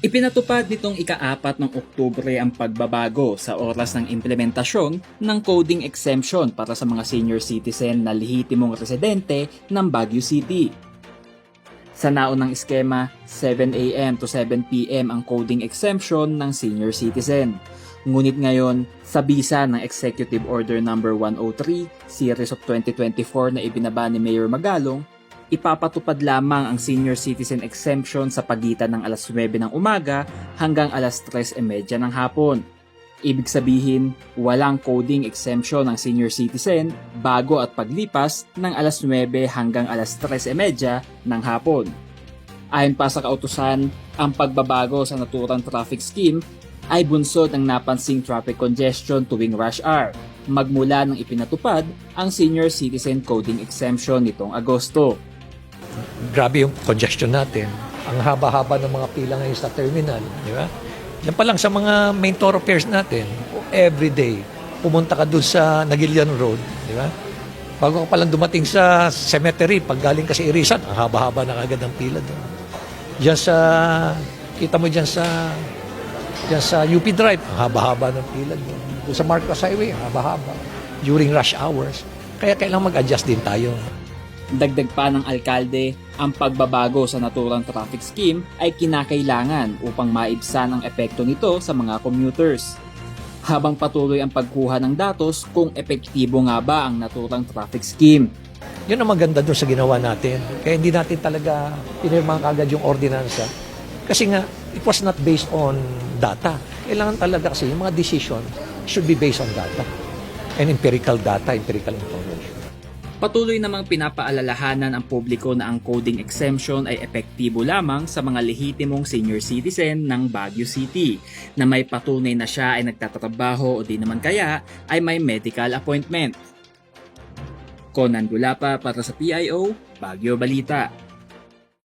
Ipinatupad nitong ika-4 ng Oktubre ang pagbabago sa oras ng implementasyon ng coding exemption para sa mga senior citizen na lehitimong residente ng Baguio City. Sa naunang eskema, 7 a.m. to 7 p.m. ang coding exemption ng senior citizen. Ngunit ngayon, sa bisa ng Executive Order No. 103, Series of 2024 na ibinaba ni Mayor Magalong, ipapatupad lamang ang senior citizen exemption sa pagitan ng alas 9 ng umaga hanggang alas 3:30 ng hapon. Ibig sabihin, walang coding exemption ng senior citizen bago at paglipas ng alas 9 hanggang alas 3:30 ng hapon. Ayon pa sa kautusan, ang pagbabago sa naturang traffic scheme ay bunsod ng napansing traffic congestion tuwing rush hour, magmula nang ipinatupad ang senior citizen coding exemption nitong Agosto. Grabe yung congestion natin. Ang haba-haba ng mga pila ngayon sa terminal, di ba? Yan pa lang sa mga main thoroughfares natin. Every day, pumunta ka dun sa Nagilian Road, di ba? Bago ka palang dumating sa cemetery, pag galing ka sa Irisan, ang haba-haba na kagad ng pila doon. Diyan sa, kita mo diyan sa UP Drive, ang haba-haba ng pila doon. Doon sa Marcos Highway, ang haba-haba. During rush hours. Kaya kailangan mag-adjust din tayo. Dagdag pa ng alkalde, ang pagbabago sa naturang traffic scheme ay kinakailangan upang maibsan ang epekto nito sa mga commuters. Habang patuloy ang pagkuha ng datos kung epektibo nga ba ang naturang traffic scheme. Yun ang maganda doon sa ginawa natin. Kaya hindi natin talaga pinirmahan kagad yung ordinansa. Kasi nga, it was not based on data. Kailangan talaga kasi yung mga decision should be based on data. And empirical data, empirical information. Patuloy namang pinapaalalahanan ang publiko na ang coding exemption ay epektibo lamang sa mga lehitimong senior citizen ng Baguio City na may patunay na siya ay nagtatrabaho o di naman kaya ay may medical appointment. Conan Gulapa para sa PIO, Baguio Balita.